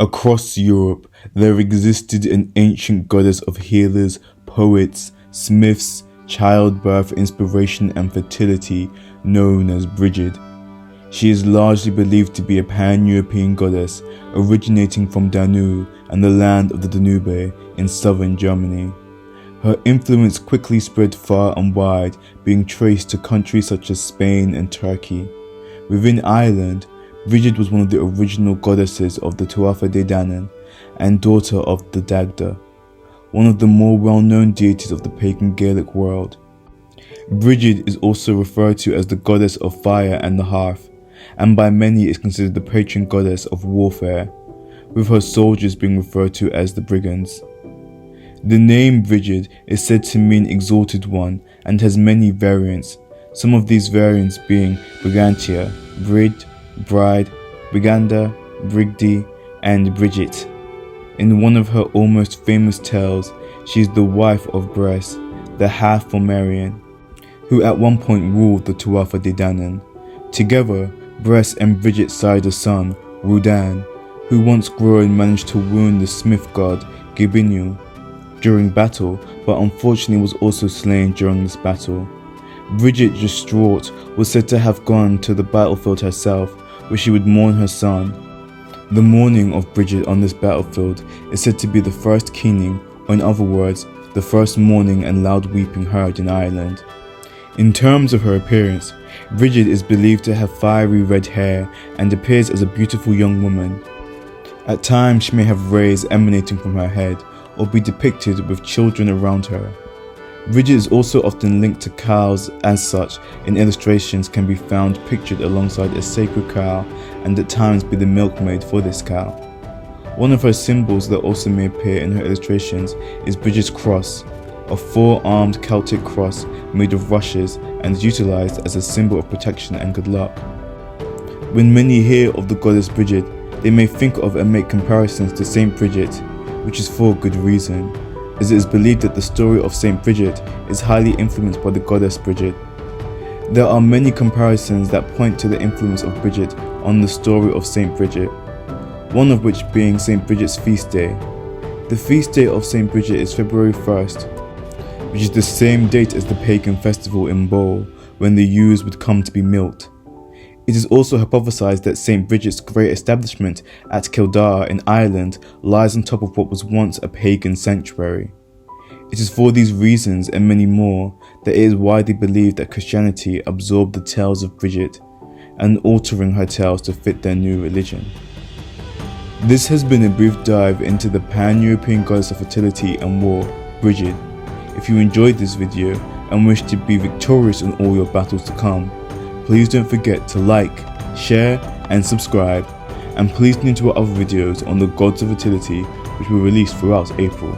Across Europe, there existed an ancient goddess of healers, poets, smiths, childbirth, inspiration, and fertility known as Brigid. She is largely believed to be a pan-European goddess originating from Danube and the land of the Danube in southern Germany. Her influence quickly spread far and wide, being traced to countries such as Spain and Turkey. Within Ireland, Brigid was one of the original goddesses of the Tuatha De Danann and daughter of the Dagda, one of the more well-known deities of the pagan Gaelic world. Brigid is also referred to as the goddess of fire and the hearth, and by many is considered the patron goddess of warfare, with her soldiers being referred to as the brigands. The name Brigid is said to mean exalted one and has many variants, some of these variants being Brigantia, Brid, Bride, Briganda, Brigdi, and Bridget. In one of her almost famous tales, she is the wife of Bres, the half-Fomerian, who at one point ruled the Tuatha De Danann. Together, Bres and Bridget sired a son, Rudan, who once grown managed to wound the smith god Gibinu during battle, but unfortunately was also slain during this battle. Bridget, distraught, was said to have gone to the battlefield herself, where she would mourn her son. The mourning of Brigid on this battlefield is said to be the first keening, or in other words, the first mourning and loud weeping heard in Ireland. In terms of her appearance, Brigid is believed to have fiery red hair and appears as a beautiful young woman. At times she may have rays emanating from her head, or be depicted with children around her. Brigid is also often linked to cows, as such in illustrations can be found pictured alongside a sacred cow and at times be the milkmaid for this cow. One of her symbols that also may appear in her illustrations is Brigid's cross, a four-armed Celtic cross made of rushes and is utilized as a symbol of protection and good luck. When many hear of the goddess Brigid, they may think of and make comparisons to Saint Bridget, which is for good reason, as it is believed that the story of Saint Bridget is highly influenced by the goddess Brigid. There are many comparisons that point to the influence of Bridget on the story of Saint Bridget, one of which being Saint Bridget's feast day. The feast day of Saint Bridget is February 1st, which is the same date as the pagan festival in Bowl, when the ewes would come to be milked. It is also hypothesized that St. Bridget's great establishment at Kildare in Ireland lies on top of what was once a pagan sanctuary. It is for these reasons and many more that it is widely believed that Christianity absorbed the tales of Bridget and altering her tales to fit their new religion. This has been a brief dive into the pan-European goddess of fertility and war, Brigid. If you enjoyed this video and wish to be victorious in all your battles to come, please don't forget to like, share and subscribe, and please tune into our other videos on the gods of fertility which will release throughout April.